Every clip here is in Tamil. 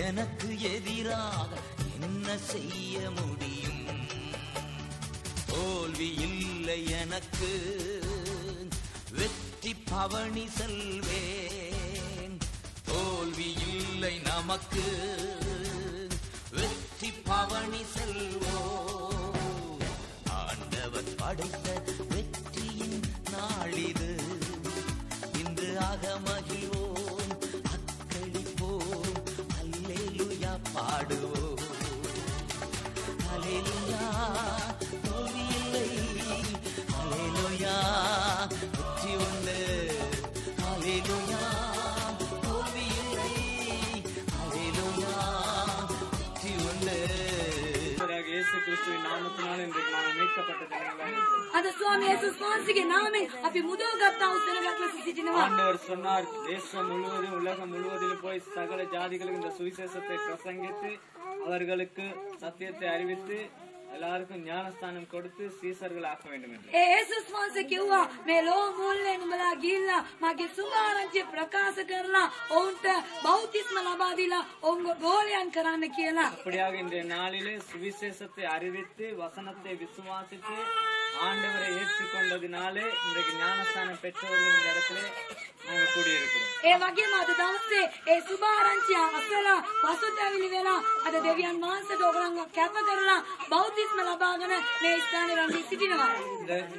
எனக்கு எதிராக என்ன செய்ய முடியும்? தோல்வி இல்லை எனக்கு, வெற்றி பவனி செல்வேன். தோல்வி இல்லை நமக்கு, வெற்றி பவனி செல்வோம். ஆண்டவர் படைத்த வெற்றியின் நாளிது, இன்று அகமகிழ்வோம், அக்களிப்போம், அல்லேலூயா பாடுவோம். அல்லேலூயா, தோல்வி இல்லை, அல்லேலூயா, வெற்றி உண்டு. அல்லேலூயா, தோல்வி இல்லை, அல்லேலூயா, வெற்றி உண்டு. இயேசு கிறிஸ்துவின் நாமத்தினால் இன்றைக்கு நாம் மீட்கப்பட்டது. අද ස්වාමී යේසුස් වහන්සේගේ නාමයෙන් අපි මුදවගත්තා වූ සෙනගක් ලෙස සිටිනවා. ஆண்டவர் சொன்னார், தேசம் முழுவதும் உலகம் முழுவதிலும் போய் சகல ஜாதிகளுக்கு இந்த சுவிசேஷத்தை பிரசங்கித்து அவர்களுக்கு சத்தியத்தை அறிவித்து எல்லாருக்கும் ஞானஸ்தானம் கொடுத்து சீசர்கள் ஆக்க வேண்டும் என்று. යේසුස් වහන්සේ කිව්වා මේ ලෝක මුල්ලේ නුඹලා ගිහිල්ලා මගේ සුභාරංචිය ප්‍රකාශ කරලා ඔවුන්ට බෞතිස්ම ලබා දීලා ඔවුන්ව ගෝලයන් කරන්න කියලා. அப்படியாக இன்றைய நாளிலே சுவிசேஷத்தை அறிவித்து வசனத்தை விசுவாசித்து ஆண்டவரை ஏற்றுக்கொண்டதினாலே இன்றைக்கு ஞானஸ்தானம் பெற்றவர்கள் இந்த இடத்திலே நாங்கள் கூடியிருக்கிறோம். ඒ වගේම අද දවසේ ඒ සුභාරංචිය අසලා පසුතැවිලි වෙලා අද දෙවියන් වහන්සේට ඔයගොල්ලන්ව කැප කරලා බෞතිස්ම ලබාගෙන මේ ස්ථානේ රැඳී සිටිනවා.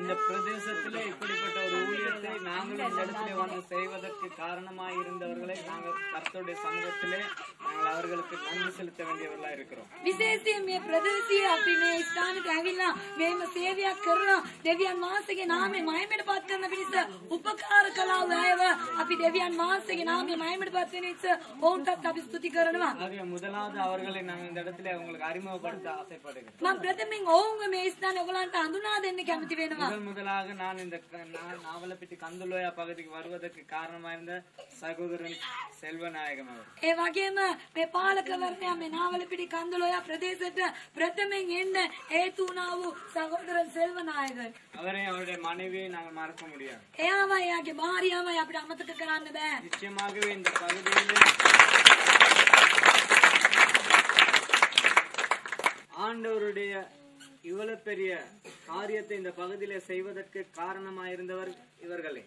இந்த பிரதேசத்திலே இப்படிப்பட்ட ஒரு ஊழியத்தை நாங்கள் இந்த இடத்திலே வந்து செய்வதற்கு காரணமாய் இருந்தவர்களை நாங்கள் கர்த்தருடைய சமூகத்திலே நாங்கள் அவர்களுக்கு நன்றி செலுத்த வேண்டியவர்களா இருக்கிறோம். විශේෂයෙන් මේ ප්‍රදේශයේ අපි මේ ස්ථානට ඇවිල්ලා මේම සේවයක් කරලා දෙවියන් වහන්සේගේ නාමය මහිමයට පත් කරන පිණිස උපකාර කළා වූ අයව අපි දෙවියන් වහන්සේගේ නාමය මහිමයට පත් වෙන පිණිස ඔවුන්ටත් අපි ස්තුති කරනවා. ஆகவே முதலாவது அவர்களை நாங்கள் இந்த இடத்திலே உங்களுக்கு அறிமுகப்படுத்த ஆசைப்படுகிறேன். මම ප්‍රථමයෙන් ඔවුන්ව මේ ස්ථානේ ඔයගලන්ට හඳුනා දෙන්න කැමති වෙනවා. முதலாக நான் இந்த நாவலப்பிட்டி கந்தலோயா பகுதிக்கு வருவதற்கு காரணமாயிருந்த சகோதரன் செல்வநாயகம் அவர். ඒ වගේම මේ පාලකවරණයා මේ නාවලපිටි කන්දලෝයා ප්‍රදේශයට ප්‍රථමයෙන් එන්න හේතු වුණා වූ සහෝදරන් සෙල්වනායක. அவரையும் அவருடைய மனைவியை நாங்கள் மறக்க முடியாது. එයාමයි එයාගේ භාර්යාවයි අපිට අමතක කරන්න බෑ. நிச்சயமாகவே இந்த பகுதியிலே ஆண்டவருடைய இவ்வளவு பெரிய காரியத்தை இந்த பகுதியிலே செய்வதற்கு காரணமாயிருந்தவர் இவர்களே.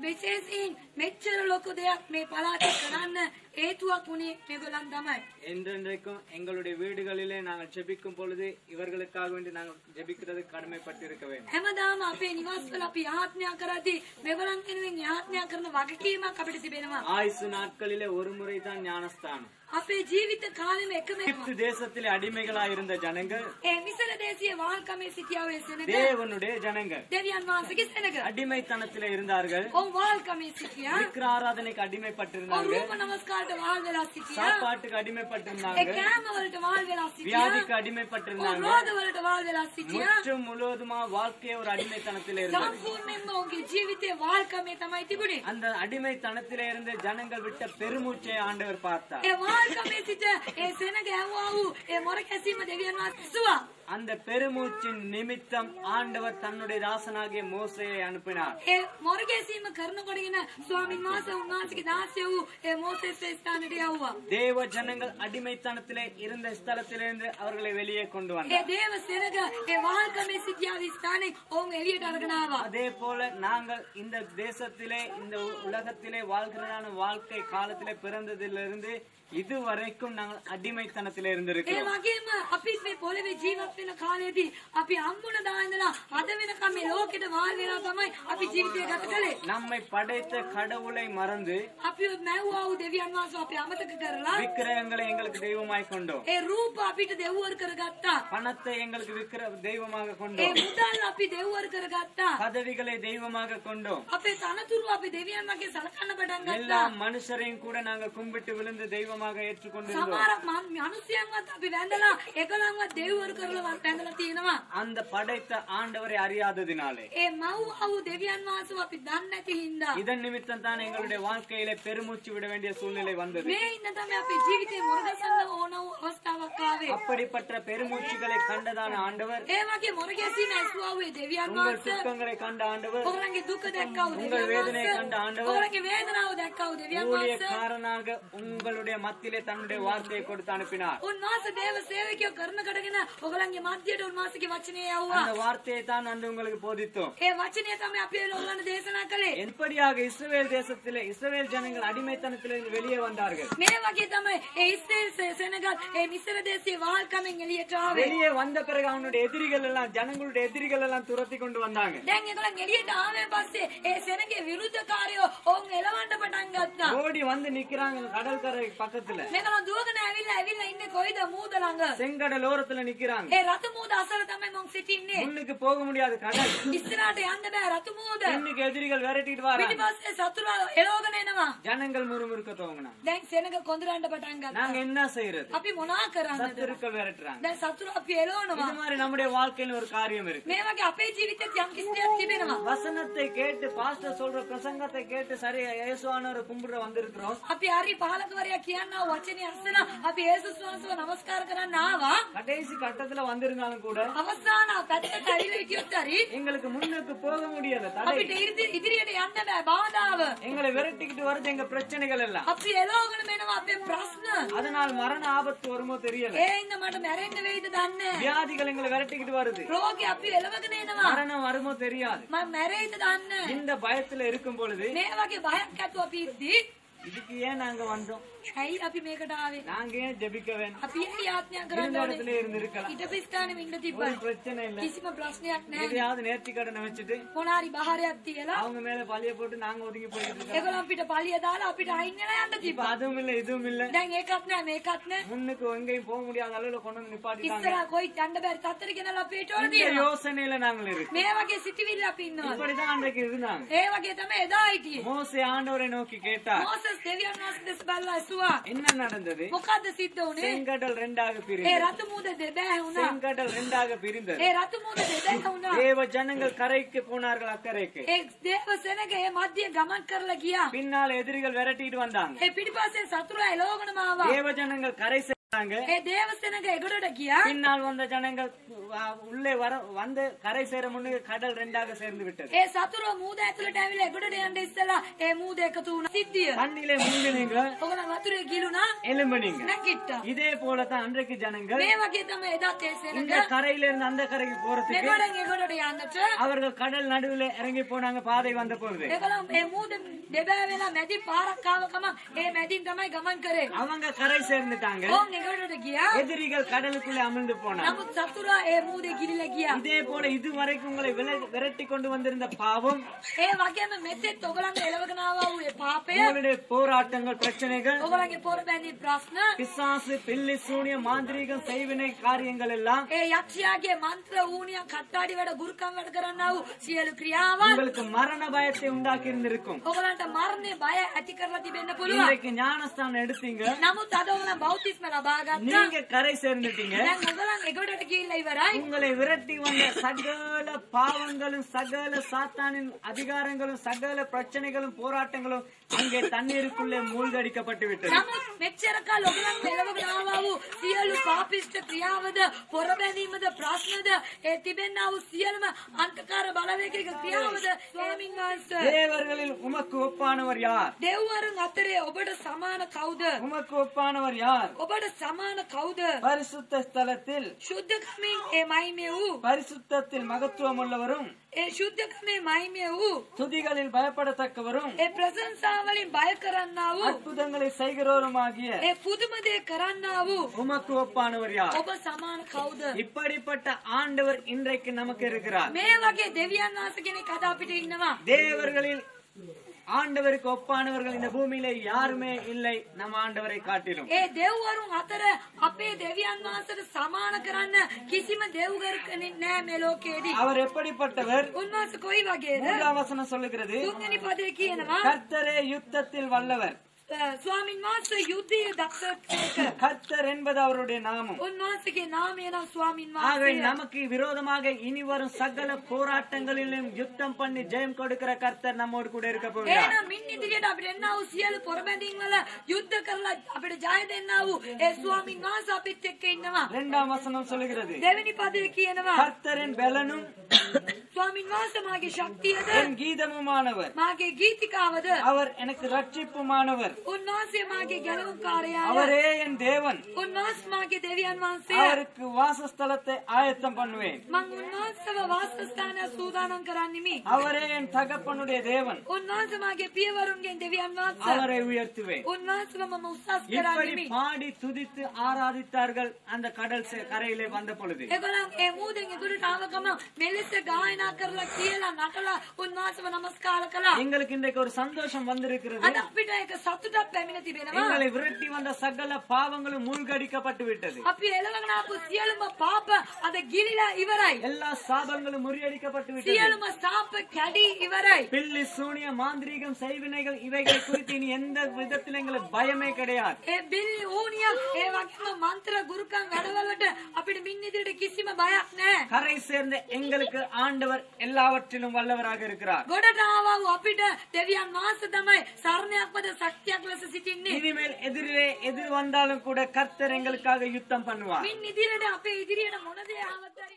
විශේෂයෙන් මෙච්චර ලොකු දෙයක් මේ පළාතේ කරන්න හේතුවක් වුණේ මේගොල්ලන් තමයි. என்றென்றைக்கும் எங்களுடைய வீடுகளிலே நாங்கள் ஜெபிக்கும் பொழுது இவர்களுக்காக வேண்டி நாங்கள் ஜெபிக்கிறது கடமைப்பட்டிருக்க வேண்டும். හැමදාම අපේ නිවාසවල අපි යාඥා කරද්දී මේගොල්ලන් වෙනුවෙන් යාඥා කරන වගකීමක් අපිට තිබෙනවා. ஆயுசு நாட்களிலே ஒரு முறை தான் ஞானஸ்தானம். අපේ ජීවිත කාලෙම එකම எகிப்து தேசத்திலே அடிமைகளாய் இருந்த ஜனங்கள் ඒ මිසර දේශයේ වාල්කමේ සිටියා වේ සෙනග தேவனுடைய ஜனங்கள் දෙවියන් වහන්සේගේ සෙනග அடிமைத்தனத்திலே இருந்தார்கள். ඔව් වාල්කමේ සිටියා விக்கிர ஆராதனைக்கு அடிமைப்பட்டிருந்தாங்க. රූප නමස්කාරට වාල් වෙලා සිටියා சாப்பாட்டுக்கு ඒ அடிமைப்பட்டிருந்தாங்க. කෑම වලට වාල් වෙලා සිටියා வியாதிக்கு அடிமைப்பட்டிருந்தாங்க. රෝග වලට වාල් වෙලා සිටියා முற்றும் முழுவதுமா வாழ்க்கைய ஒரு அடிமைத்தனத்திலே இருந்தது. සම්පූර්ණයෙන්ම ඔවුන්ගේ ජීවිතේ වාල්කමේ තමයි තිබුණේ. அந்த அடிமைத்தனத்திலே இருந்த ஜனங்கள் விட்ட பெருமூச்சை ஆண்டவர் பார்த்தார். ඒ වාල්කමේ සිට ඒ සෙනග ඇව්වා වූ ඒ මොර කැසීම දෙවියන් වහන්සේ කිව්වා. அந்த பெருமூச்சின் நிமித்தம் ஆண்டவர் தன்னுடைய தாசனாகிய மோசேயை அனுப்பினார். ඒ මොර කැසීම කරනකොටගෙන ස්වාමීන් වහන්සේ උන්වහන්සේගේ දාසය වූ ඒ මෝසෙස් ස්ථානට යවුවා. தேவ ஜனங்கள் அடிமைத்தனத்திலே இருந்த ஸ்தலத்திலிருந்து அவர்களை வெளியே கொண்டு ඒ வந்தார். දේව සෙනග ඒ වාල්කමේ සිටියා වූ ස්ථානේ ඔවුන් එළියට අරගෙන ආවා. அதே போல நாங்கள் இந்த தேசத்திலே இந்த உலகத்திலே வாழ்கிறதான வாழ்க்கை காலத்திலே பிறந்ததிலிருந்து இதுவரைக்கும் நாங்கள் அடிமைத்தனத்திலே ඒ இருந்திருக்கிறோம். වගේම අපි මේ පොළවේ ජීවත් වෙන කාලයේදී අපි හම්බුන දා ඉඳලා අද වෙනකම් මේ ලෝකෙට වාල් වෙලා තමයි අපි ජීවිතය ගත කළේ. நம்மை படைத்த கடவுளை மறந்து අපි මැව්වා වූ දෙවියන් වහන්සේ අපි අමතක කරලා விக்கிரகங்களை எங்களுக்கு தெய்வமாய் கொண்டோம். ඒ රූප අපිට දෙව්වර කරගත්තා. பணத்தை எங்களுக்கு தெய்வமாக ඒ கொண்டோம். මුදල් අපි දෙව්වර කරගත්තා. பதவிகளை தெய்வமாக கொண்டோம். අපේ තනතුරු අපි දෙවියන් වගේ සලකන්න පටන් எல்லா ගත්තා. மனுஷரையும் கூட நாங்க கும்பிட்டு விழுந்து தெய்வமாக ஏற்றுக்கொண்டிருந்தோம். සමහර මිනිස්යන්වත් අපි වැඳලා එකලන්වත් දෙව්වර කරලා පැඳලා තියෙනවා. அந்த படைத்த ஆண்டவரை அறியாததினாலே. ඒ මව්වරු දෙවියන් වහන්සේව අපි දන්නේ නැති හින්දා. இதன் நிமித்தம் தான் எங்களுடைய வாழ்க்கையிலே பெருமூச்சு விட வேண்டிய சூழ்நிலை வந்தது. මේ ඉන්න තමයි අපේ ජීවිතේ මොරගසන්න ඕන වූ අවස්ථාවක් ආවේ. அப்படிப்பட்ட பெருமூச்சுகளை கண்டதான ஆண்டவர், ඒ වගේ මොරගැසීම ඇසුවා වූ දෙවියන් உங்கள் වහන්සේ துக்கங்களை கண்ட ஆண்டவர், ඔයගලගේ දුක දැක්කා වූ உங்கள் දෙවියන් வேதனையை වහන්සේ கண்ட ஆண்டவர், ඔයගලගේ වේදනාව දැක්කා වූ දෙවියන් වහන්සේ ஊழியக்காரனாக உங்களுடைய மத்தியிலே தன்னுடைய வார்த்தையை கொடுத்து அனுப்பினார். උන්වහන්සේ දේව සේවකයෝ කරන කඩගෙන ඔයගලගේ මැදියට උන්වහන්සේගේ වචනය යවුවා. அந்த வார்த்தையை தான் அன்று உங்களுக்கு போதித்தோம். ඒ වචනය තමයි අපි ඔයගලන්ට දේශනා කළේ. எப்படியாக இஸ்ரவேல் தேசத்திலே இஸ்ரவேல் ஜனங்கள் அடிமைத்தனத்திலிருந்து வெளியே வந்தார்கள். මේ වගේ තමයි ඒ ඉස්ரේල් සෙනගල් ඒ මිස්ර දේශයේ වහල්කමෙන් එළියට ආවේ. வெளியே வந்த பிறகு அவனுடைய எதிரிகள் எல்லாம் ஜனங்களுடைய எதிரிகள் எல்லாம் துரத்தி கொண்டு வந்தாங்க. දැන් ඒගොල්ලන් එළියට ආවෙන් පස්සේ ඒ සෙනගේ විරුද්ධකාරයෝ ඔවුන් එලවන්න පටන් ගත්තා. ஓடி வந்து நிக்கிறாங்க கடற்கரை பக்கத்துல. මේගොල්ලන් දුවගෙන ඇවිල්ලා ඉන්නේ කොයිද මූද ළඟ. செங்கடல் ஓரத்துல நிக்கிறாங்க. ඒ රතු මූද අසල තමයි මම සිටින්නේ. முன்னுக்கு போக முடியாது கடல். ඉස්සරහට යන්න බෑ රතු මූද. இன்னைக்கு எதிரிகள் விரட்டிட்டு வராங்க. පිටිපස්සේ සතුරා එලවගෙන එනවා. ஜனங்கள் முறுமுறுக்க துவங்கினாங்க. දැන් සෙනග කොඳුරන්න පටන් ගත්තා. நாங்க என்ன செய்யறது? අපි මොනා කරන්නද? சத்துருக்கள் விரட்டுறாங்க. දැන් සතුරු අපි එලවනවා. இது மாதிரி நம்முடைய வாழ்க்கையில ஒரு காரியம் இருக்கு. මේ වගේ අපේ ජීවිතේත් යම් කිසි දෙයක් තිබෙනවා. வசனத்தை கேட்டு பாஸ்டர் சொல்ற பிரசங்கத்தை கேட்டு சரியா இயேசுவானவரை கும்பிட வந்திருக்கிறோம். අපි හරි පාලකවරයා කියනවා වචනේ අස්සන අපි යේසුස් වහන්සේව නමස්කාර කරන්න ආවා. கடைசி கட்டத்துல வந்திருந்தாலும் கூட අවසාන පැත්තට ඇවිල්ලා හිටියොත් හරි எங்களுக்கு முன்னுக்கு போக முடியல. தடை. අපිට ඉදිරියට යන්න බෑ බාධාව. எங்களை விரட்டிக்கிட்டு வருது எங்க பிரச்சனைகள் எல்லாம். අපි එලවගෙන මෙනවා අපේ ප්‍රශ්න. அதனால் மரண ஆபத்து வருமோ தெரியல. ඒ ඉන්න මට මැරෙන්න වෙයිද දන්නේ නැහැ. வியாதிகள் எங்களை விரட்டிக்கிட்டு வருது. රෝගී අපි එලවගෙන එනවා. மரணம் வருமோ தெரியாது. මම මැරෙයිද දන්නේ නැහැ. இந்த பயத்துல இருக்கும் பொழுது මේ වගේ බයක් ඇතුව අපි ඉද්දි இதுக்கு ஏன் நாங்க வந்தோம்? ඇයි අපි මේකට ආවේ? நாங்க ஏன் ஜெபிக்க வேணும்? අපි ඒ යාඥා இருந்த කරන්න ඕනේ. இடத்துல இருந்திருக்கலாம். ඉඩපිස්ථානෙම ඉන්න ஒரு තිබ්බා. பிரச்சனை இல்ல. කිසිම ප්‍රශ්නයක් නැහැ. எதையாவது நேர்த்தி கடனை வச்சுட்டு මොනාරි බහරයක් තියලා அவங்க மேல பழிய போட்டு நாங்க ஒதுங்கி போயிட்டு இருக்கோம். ඒගොල්ලන් අපිට පලිය දාලා අපිට අයින් වෙලා යන්න இப்ப තිබ්බා. அதுவும் இல்ல இதுவும் இல்ல. දැන් ඒකත් නැහැ මේකත් නැහැ. முன்னுக்கு எங்கேயும் போக முடியாத அளவுல கொண்டு வந்து நிப்பாட்டிட்டாங்க. ඉස්සරහ කොයි යන්න බැරි තත්තර ගෙනලා අපිට ඕන இந்த තියෙනවා. யோசனையில நாங்கள் இருக்கோம். මේ වගේ සිටිවිල්ල අපි ඉන්නවා. இப்படிதான் அன்றைக்கு இருந்தாங்க. ඒ වගේ තමයි එදා හිටියේ. மோசே ஆண்டவரை நோக்கி கேட்டார். මෝසස් දෙවියන් වහන්සේ දෙස බලලා ඇසුවා. என்ன நடந்தது? මොකද්ද සිද්ධ වුනේ? செங்கடல் ரெண்டாக ඒ பிரிந்தது. රතු මූද දෙබෑ වුණා. செங்கடல் ரெண்டாக பிரிந்தது. ඒ රතු මූද දෙබෑ වුණා. தேவ ஜனங்கள் கரைக்கு போனார்கள் அக்கறைக்கு. ඒ දේව සෙනග ඒ මැදිය ගමන් කරලා ගියා. பின்னால் எதிரிகள் விரட்டிட்டு வந்தாங்க. ඒ පිටිපස්සේ සතුරා එලවගෙනම ආවා. தேவ ஜனங்கள் கரை சேர்ந்தாங்க. ඒ දේව සෙනග එගොඩට ගියා. பின்னால் வந்த ஜனங்கள் உள்ளே வந்து கரை சேர முன்னுக்கு கடல் ரெண்டாக சேர்ந்து விட்டது. ඒ සතුරෝ මූද ඇතුළට ඇවිල්ලා එගොඩට යන්න ඉස්සලා ඒ මූද එකතු වුණා. සිද්ධිය. தண்ணியிலே முழுங்கினீங்க, ඔගොල්ලන් වතුරේ ගිලුණා எலும்பினீங்க. නැගිට්ටා. இதே போலதான் அன்றைக்கு ஜனங்கள் මේ வகை තමයි එදාත් ඒ සෙනග இந்த கரையில இருந்து அந்த கரைக்கு போறதுக்கு මෙගොඩෙන් එගොඩට යන්නට அவர்கள் கடல் நடுவில் இறங்கி போனாங்க. பாதை வந்த பொழுது ඒගොල්ලන් මේ මූද දෙබෑ වෙලා මැදි පාරක් ආව ගමන් ඒ මැදින් තමයි ගමන් කරේ. அவங்க கரை சேர்ந்துட்டாங்க. ඕන් එගොඩට ගියා. எதிரிகள் கடலுக்குள்ளே அமிழ்ந்து போனாங்க. නමුත් සතුරා ඒ මූදේ ගිලිලා ගියා. இதே போல இதுவரைக்கும் உங்களை விரட்டி கொண்டு வந்திருந்த பாவம், ඒ වගේම මෙතෙත් ඔයගලන්ගේ එලවගෙන ආවා වූ ඒ පාපය, உங்களுடைய போராட்டங்கள், பிரச்சனைகள், ඔයගලන්ගේ පොර බැඳි ප්‍රශ්න, பிசாசு, பில்லி, சூனியம், மாந்திரீகம், செய்வினை காரியங்கள் எல்லாம் ඒ යක්ෂයාගේ මන්ත්‍ර ඌනිය කට්ටාඩි වැඩ ගුරුකම් වැඩ කරන්නා වූ සියලු ක්‍රියාවන් உங்களுக்கு மரண பயத்தை உண்டாக்கி இருந்திருக்கும். ඔයගලන්ට මරණය බය ඇති කරලා තිබෙන්න පුළුවන්. இன்றைக்கு ஞானஸ்தானம் எடுத்தீங்க, නමුත් අද ඔයගලන් බෞද්ධිස්ම ලබා ගත්තා. நீங்க கரை சேர்ந்துட்டீங்க. දැන් ඔයගලන් එගොඩට ගිහිල්ලා ඉවරයි. உங்களை விரட்டி வந்த சகல பாவங்களும், சகல சாத்தானின் அதிகாரங்களும், சகல பிரச்சனைகளும், போராட்டங்களும் அங்கே தண்ணீருக்குள்ளே மூழ்கடிக்கப்பட்டு விட்டது. නමුත් මෙච්චර කාල ඔයගලන් එලවගෙන ආවා වූ සියලු පාපිෂ්ඨ ක්‍රියාවද, පොර බැඳීමද, ප්‍රශ්නද, ඒ තිබෙන්නා වූ සියලුම අන්තකාර බලවේගයක ක්‍රියාවද ස්වාමීන් වහන්සේ, தேவர்களில் உமக்கு ஒப்பானவர் யார்? දෙව්වරුන් අතරේ ඔබට සමාන කවුද? உமக்கு ஒப்பானவர் யார்? ඔබට සමාන කවුද? பரிசுத்த ஸ்தலத்தில், ශුද්ධකමින් ඒ මහිමය වූ, பரிசுத்தத்தில் மகத்துவம் உள்ளவரும், ඒ ශුද්ධකමේ මහිමය වූ, துதிகளில் பயப்படத்தக்கவரும், ඒ ප්‍රශංසාවලින් බය කරන්නා වූ, அற்புதங்களை செய்கிறவருமாகிய ඒ පුදුම දේ කරන්නා වූ உமக்கு ஒப்பானவர் யார்? ඔබ සමාන කවුද? இப்படிப்பட்ட ஆண்டவர் இன்றைக்கு நமக்கு இருக்கிறார். මේ වගේ දෙවියන් වහන්සේ කෙනෙක් අද අපිට ඉන්නවා. தேவர்களில் ஆண்டவருக்கு ஒப்பானவர்கள் இந்த பூமியிலே யாருமே இல்லை நம் ஆண்டவரை காட்டிலும். ඒ දෙව්වරුන් අතර අපේ දෙවියන් වහන්සේට සමාන කරන්න කිසිම දෙව්වරු කෙනෙක් නැහැ මේ ලෝකයේදී. அவர் எப்படிப்பட்டவர்? උන්වහන්සේ කොයි වගේද? 3 வசனம் சொல்லுகிறது, තුන්වෙනි පදේ කියනවා கர்த்தரே யுத்தத்தில் வல்லவர், ස්වාමින් වහන්සේ යුද්ධයේ දක්ෂ கர்த்தர் என்பது அவருடைய நாமம். උන්වහන්සේගේ நாමය නම් ස්වාමින් ஆகவே වහන්සේ. நமக்கு விரோதமாக இனி வரும் சகல போராட்டங்களிலும் யுத்தம் பண்ணி ஜெயம் கொடுக்கிற கர்த்தர் நம்மோடு கூட இருக்க போகிறார். එහෙනම් මින් ඉදිරියට අපිට එන්නා වූ සියලු පොරබැඳීම් වල යුද්ධ කරලා අපිට ජය දෙන්නා වූ ඒ ස්වාමින් වහන්සේ අපිත් එක්ක ඉන්නවා. 2ஆம் வசனம் சொல்லுகிறது, දෙවෙනි පදයේ කියනවා கர்த்தரின் பலனும் ස්වාමින් වහන්සේ මාගේ ශක්තියද என் கீதமுமானவர், මාගේ ගීතිකාවද அவர் எனக்கு ரட்சிப்புமானவர், උන්වහන්සේ මාගේ ගැලවුම්කාරයාය. அவரே என் தேவன், උන්වහන්සේ මාගේ දෙවියන් වහන්සේ. அவருக்கு வாசஸ்தலத்தை ஆயத்தம் பண்ணுவேன், මං උන්වහන්සේව වාසස්ථානය සූදානම් කරන්නෙමි. அவரே என் தகப்பனுடைய தேவன், උන්වහන්සේ මාගේ පියවරුන්ගේ දෙවියන් වහන්සේ. அவரை உயர்த்துவேன். උන්වහන්සේව මම උසස් இப்படி කරන්නෙමි. பாடி துதித்து ஆராதித்தார்கள் அந்த கடல் கரையிலே வந்த பொழுது. ඒගොල්ලන් ඒ මූදෙන් එදුරට ආවකම මෙලෙස ගායනා කරලා කියලා නටලා උන්වහන්සේව නමස්කාර කළා. எங்களுக்கு இன்றைக்கு ஒரு சந்தோஷம் வந்திருக்கிறது. අද අපිට ඒක සතුටක් පැමිණ තිබෙනවා. எங்களை விரட்டி வந்த சகல பாவங்களும் மூழ்கடிக்கப்பட்டு விட்டது. අපි එළවගෙන ආපු සියලුම පාප අද ගිලිලා ඉවරයි. எல்லா சாபங்களும் முறியடிக்கப்பட்டு விட்டது. සියලුම සාප කැඩි ඉවරයි. பில்லி சூனிய மாந்திரீகம் செய்வினைகள் இவைகளை குறித்து இனி எந்த விதத்தில் எங்களுக்கு பயமே கிடையாது. ඒ බිල් ඌනිය ඒ වගේම මන්ත්‍ර ගුරුකම් වැඩවලට අපිට මින් ඉදිරියට කිසිම බයක් නැහැ. கரை சேர்ந்த எங்களுக்கு ஆண்டவர் எல்லாவற்றிலும் வல்லவராக இருக்கிறார். ගොඩට ආවා වූ අපිට දෙවියන් වහන්සේ තමයි සරණයක්වද ශක්තියක් ලෙස සිටින්නේ. இனிமேல் எதிர் வந்தாலும் கூட கர்த்தர் எங்களுக்காக யுத்தம் பண்ணுவார். මින් ඉදිරියට අපේ ඉදිරියට මොන දේ ආවත් හරි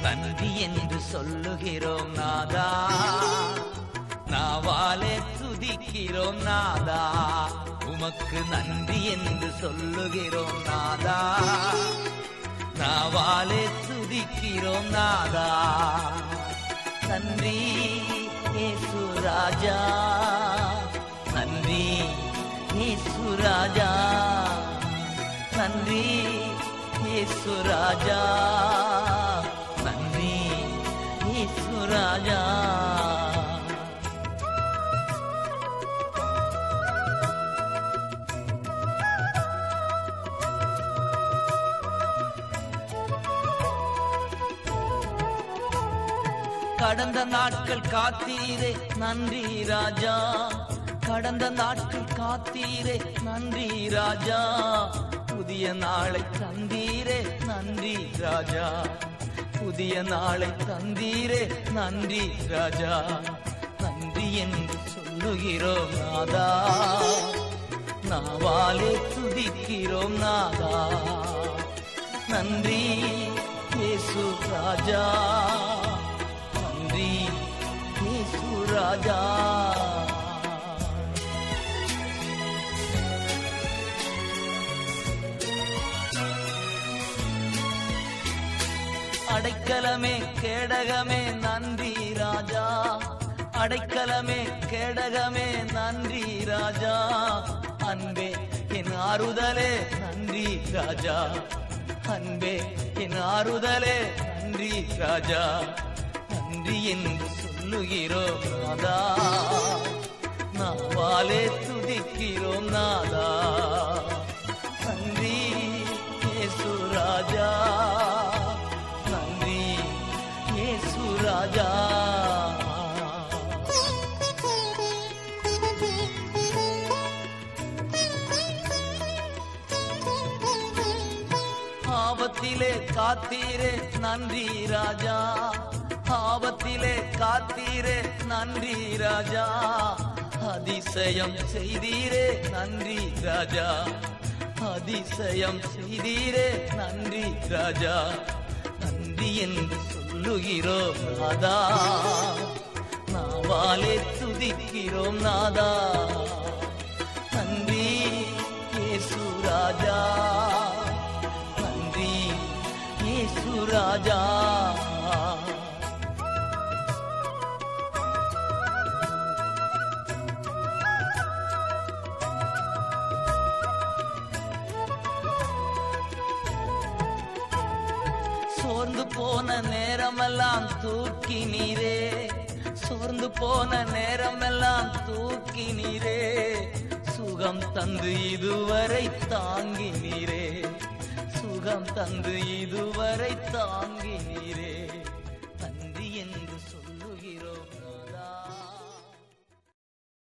நன்றி என்று சொல்லுகிறோம் நாதா, நாவாலே துதிக்கிறோம் நாதா. உமக்கு நன்றி என்று சொல்லுகிறோம் நாதா, நாவாலே துதிக்கிறோம் நாதா. நன்றி இயேசு ராஜா, நன்றி இயேசு ராஜா, நன்றி இயேசு ராஜா, நன்றி இயேசு ராஜா. கடந்த நாட்கள் காத்தீரே நன்றி ராஜா, கடந்த நாட்கள் காத்தீரே நன்றி ராஜா. புதிய நாளை தந்தீரே நன்றி ராஜா, புதிய நாளை தந்தீரே நன்றி ராஜா. நன்றி என்று சொல்லுகிறோம் நாதா, நாவாலே துதிக்கிறோம் நாதா. நன்றி இயேசு ராஜா, நன்றி இயேசு ராஜா. அடைக்கலமே கேடகமே நன்றி ராஜா, அடைக்கலமே கேடகமே நன்றி ராஜா. அன்பே என் ஆறுதலே நன்றி ராஜா, அன்பே என் ஆறுதலே நன்றி ராஜா. நன்றி என்று சொல்லுகிறோம் நாதா, நாவாலே துதிக்கிறோம் நாதா. நன்றி இயேசு ராஜா, நன்றி இயேசு ராஜா. ஆபத்திலே காத்தீரே நன்றி ராஜா, ஆபத்திலே காத்தீரே நன்றி ராஜா. அதிசயம் செய்தீரே நன்றி ராஜா, அதிசயம் செய்தீரே நன்றி ராஜா. நன்றி என்று சொல்லுகிறோம் நாதா, நாவாலே துதிக்கிறோம் நாதா. நன்றி இயேசு ராஜா, நன்றி இயேசு ராஜா. சோர்ந்து போன நேரமெல்லாம் தூக்கி நீரே, சோர்ந்து போன நேரமெல்லாம் தூக்கி நீரே. சுகம் தந்து இதுவரை தாங்கி நீரே, சுகம் தந்து இதுவரை தாங்கி நீரே.